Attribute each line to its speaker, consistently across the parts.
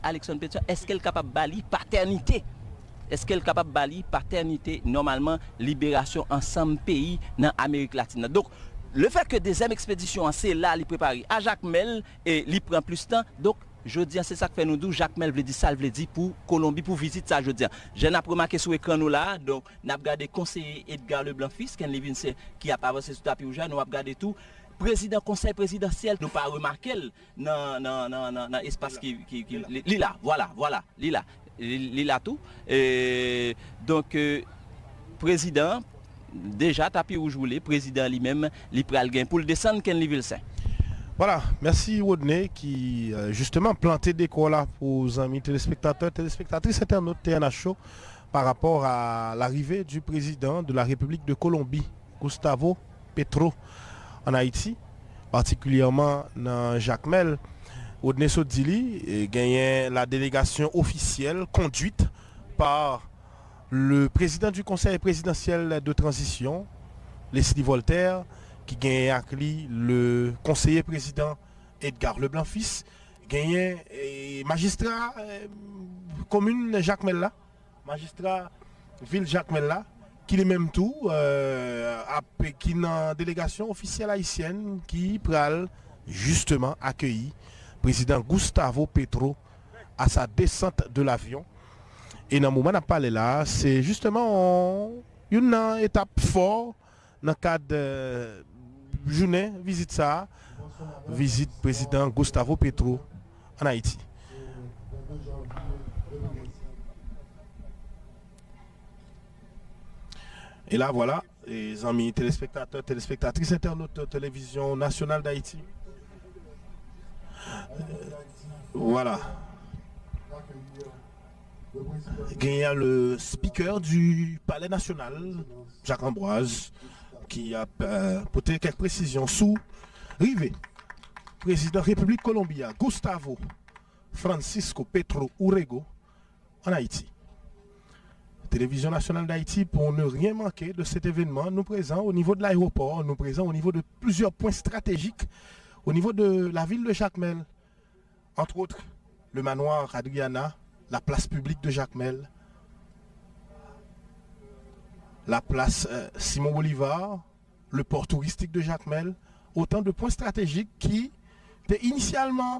Speaker 1: Alexandre Pétion, est-ce qu'elle est capable de bali paternité? Est-ce qu'elle est capable de bali paternité, normalement, libération ensemble pays dans l'Amérique latine? Donc, le fait que deuxième expédition, c'est là, il prépare à Jacques Mel et il prend plus de temps. Donc, je dis, c'est ça que fait nous deux. Jacques Mel veut dire ça, veut dire pour Colombie, pour visiter ça, je dis. Je n'ai pas remarqué sur l'écran nous là, donc, nous avons regardé conseiller Edgar Leblanc-Fils, qui a pas avancé sur le tapis rouge, nous avons regardé tout. Président conseil présidentiel, nous pas remarqué dans l'espace qui là, voilà, là tout. Et donc, président, déjà, tapis rouge roulé, président lui-même, il pral gain pour le descendre Ken Livilsaint.
Speaker 2: Voilà, merci Rodney qui justement planté des cours là pour les amis téléspectateurs, téléspectatrices internautes TNH Show par rapport à l'arrivée du président de la République de Colombie, Gustavo Petro, en Haïti, particulièrement dans Jacques Mel. Rodney Sodili gagné la délégation officielle conduite par le président du conseil présidentiel de transition, Leslie Voltaire, qui gagne avec lui le conseiller président Edgar Leblanc-Fils, gagne magistrat commune Jacques Mella, magistrat ville Jacques Mella, qui est même tout, qui est une délégation officielle haïtienne qui pral justement accueilli président Gustavo Petro à sa descente de l'avion. Et dans le moment où on a parlé là, c'est justement une étape forte dans le cadre de journée, visite ça, visite président Gustavo Petro en Haïti. Et là voilà, les amis téléspectateurs, téléspectatrices, internautes de télévision nationale d'Haïti. Voilà. Il y a le speaker du Palais national, Jacques Ambroise, qui a porté quelques précisions sous Rivé, président République Colombie, Gustavo Francisco Petro Urrego, en Haïti. Télévision nationale d'Haïti, pour ne rien manquer de cet événement, nous présents au niveau de l'aéroport, nous présents au niveau de plusieurs points stratégiques, au niveau de la ville de Jacques Mel, entre autres le manoir Adriana, la place publique de Jacques Mel, la place Simon Bolivar, le port touristique de Jacques Mel, autant de points stratégiques qui étaient initialement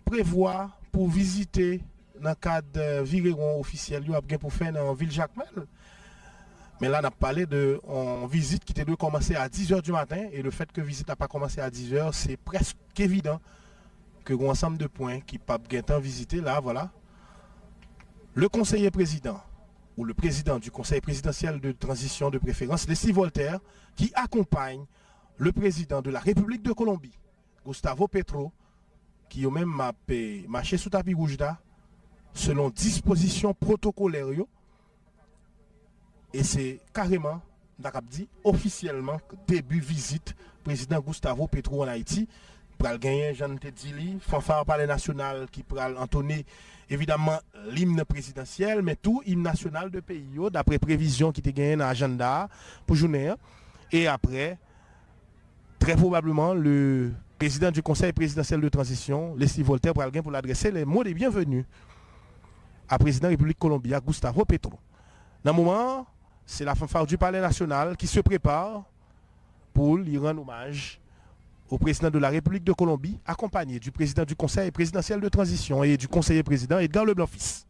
Speaker 2: prévois pour visiter dans le cadre de Viréron officiel pour faire dans la ville Jacques Mel. Mais là, on a parlé de visite qui devait commencer à 10h du matin et le fait que la visite n'a pas commencé à 10h, c'est presque évident que un ensemble de points qui peuvent être visités là, voilà. Le conseiller président ou le président du conseil présidentiel de transition de préférence, Leslie Voltaire, qui accompagne le président de la République de Colombie, Gustavo Petro, qui a même marché sous tapis rouge là, selon dispositions protocolaires. Et c'est carrément, dit, officiellement, début visite président Gustavo Petro en Haïti. Pral gagner Jean Tedili, fanfare palais national qui pral entonner évidemment l'hymne présidentiel, mais tout hymne national de pays, d'après prévision qui était gagné dans l'agenda pour journée. Et après, très probablement, le président du conseil présidentiel de transition, Leslie Voltaire, pral gagner pour l'adresser les mots de bienvenue à président de la République Colombie, Gustavo Petro. Dans le moment, c'est la fanfare du palais national qui se prépare pour lui rendre hommage au président de la République de Colombie, accompagné du président du conseil présidentiel de transition et du conseiller président Edgar Leblanc-Fils.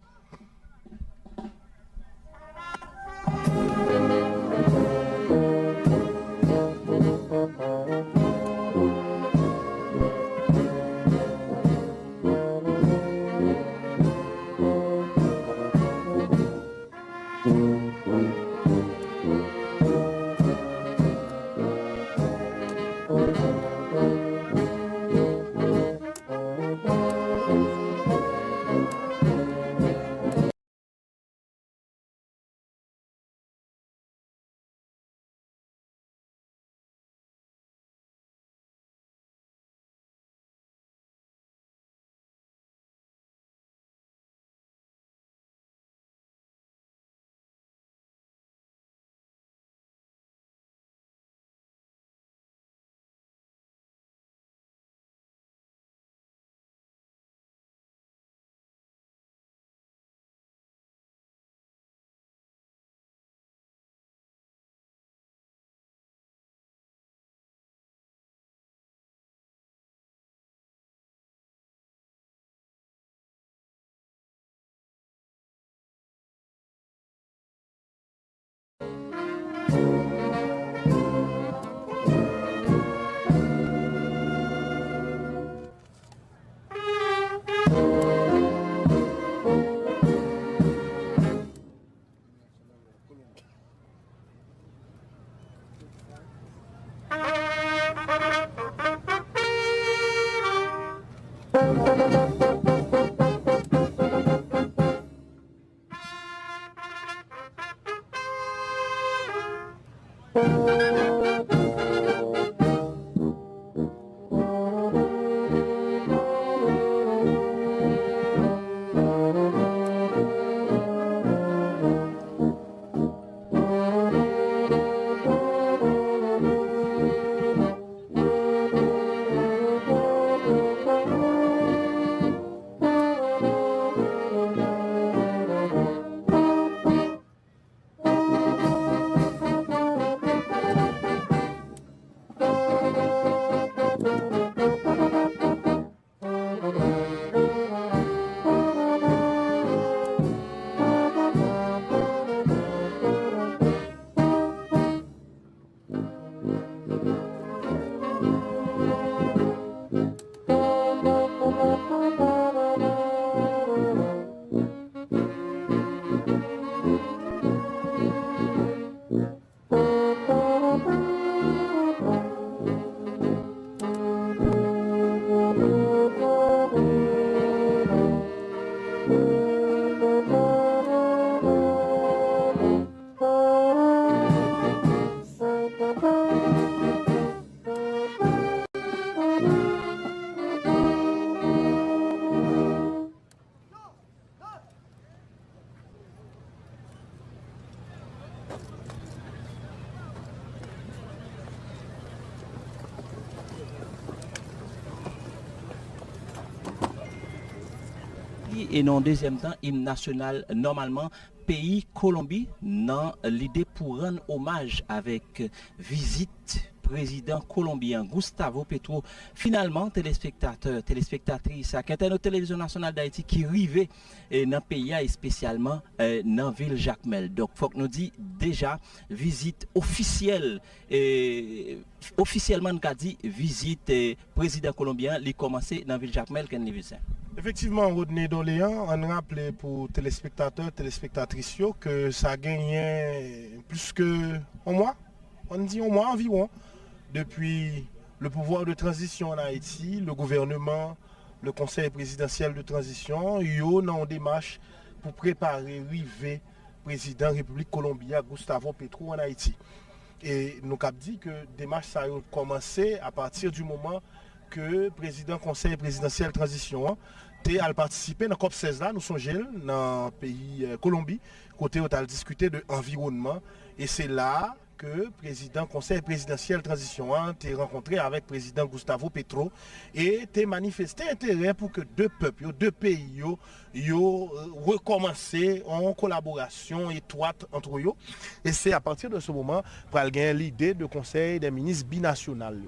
Speaker 1: Et non deuxième temps, hymne national normalement pays Colombie dans l'idée pour rendre hommage avec visite président colombien Gustavo Petro. Finalement, téléspectateurs, téléspectatrices, à Internet Télévision Nationale d'Haïti qui arrivait dans le pays et spécialement dans la ville Jacmel. Donc, faut que nous dit déjà visite officielle officiellement nous dit visite président colombien il commencé dans la ville Jacmel qu'en
Speaker 2: Effectivement, Rodney Doléan, on rappelé pour téléspectateurs, téléspectatrices que ça a gagné plus que un mois, on dit un mois environ, depuis le pouvoir de transition en Haïti, le gouvernement, le conseil présidentiel de transition, yo dans une démarche pour préparer l'arrivée président République Colombia Gustavo Petro en Haïti. Et nous avons dit que la démarche ça a commencé à partir du moment que le président conseil présidentiel de transition a participé dans la COP16 là, nous sommes dans le pays Colombie, côté où on a discuté de l'environnement. Et c'est là que le président conseil présidentiel de transition a rencontré avec le président Gustavo Petro et a manifesté intérêt pour que deux peuples, deux pays, recommencent en collaboration étroite entre eux. Et c'est à partir de ce moment qu'il y a l'idée de conseil des ministres binational.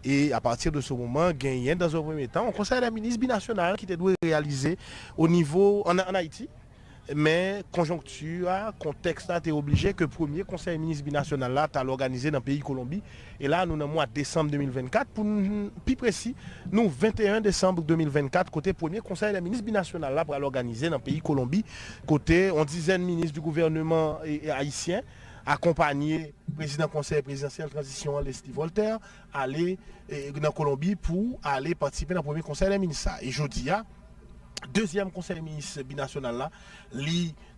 Speaker 2: Et à partir de ce moment, gagné dans un premier temps un conseil des ministres binational qui doit réaliser au niveau en Haïti. Mais conjoncture, contexte a été obligé que le premier conseil des ministres binational là t'a organisé dans le pays Colombie. Et là, nous dans le mois de décembre 2024, pour plus précis, nous 21 décembre 2024, côté premier conseil des ministres binational là pour l'organiser dans le pays Colombie, côté on dizaine de ministres du gouvernement haïtien. Accompagner le président conseil présidentiel de transition Leslie Voltaire, aller dans Colombie pour aller participer dans le premier conseil des ministres. Et jeudi, deuxième conseil des ministres binational là,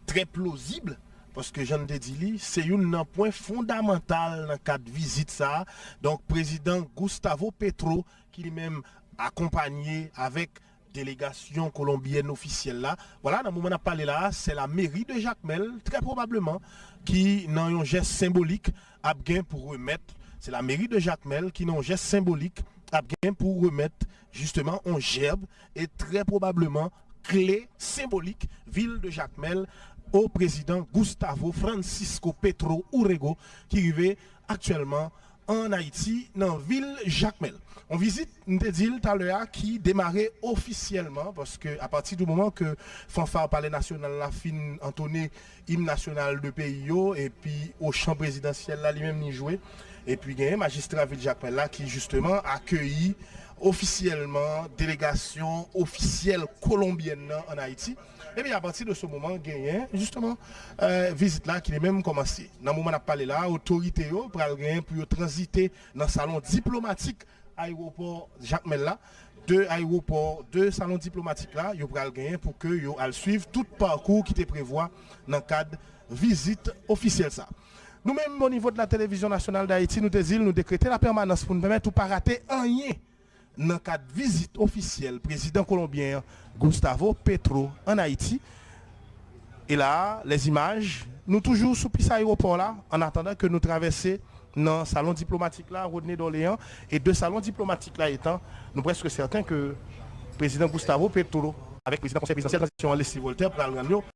Speaker 2: très plausible, parce que j'en ai dit, c'est un point fondamental dans le cadre de visite ça. Donc, président Gustavo Petro, qui lui-même accompagné avec délégation colombienne officielle là. Voilà, dans le moment où on a parlé là, c'est la mairie de Jacmel, très probablement, qui dans un geste symbolique a bien pour remettre, c'est la mairie de Jacmel qui dans un geste symbolique a bien pour remettre justement un gerbe et très probablement clé symbolique ville de Jacmel au président Gustavo Francisco Petro Urrego qui arrive actuellement en Haïti, dans la ville Jacmel. On visite Ndedil tout à l'heure qui démarrait officiellement parce que à partir du moment que Fanfare Palais National la fin entonné hymne national de pays et puis au champ présidentiel là lui-même ni joué et puis il y a un magistrat ville Jacmel là qui justement accueilli officiellement délégation officielle colombienne en Haïti. Et bien à partir de ce moment, gagné justement visite là qui est même commencé. Dans le moment où on a parlé là, autorité pour transiter dans le salon diplomatique aéroport Jacmel là, deux salons diplomatiques là, yo pral gagner pour que yo al suivre tout parcours qui te prévoit dans le cadre visite officielle ça. Nous-mêmes, au niveau de la télévision nationale d'Haïti, nous nous décréter la permanence pour nous permettre de ne pas rater rien dans le cadre de visite officielle président colombien Gustavo Petro en Haïti. Et là, les images, nous toujours sous ce aéroport là, en attendant que nous traversions dans le salon diplomatique là, Rodney d'Orléans, et deux salons diplomatiques là étant, nous presque certains que le président Gustavo Petro, avec le président du conseil présidentiel de transition Alexis Voltaire, pour la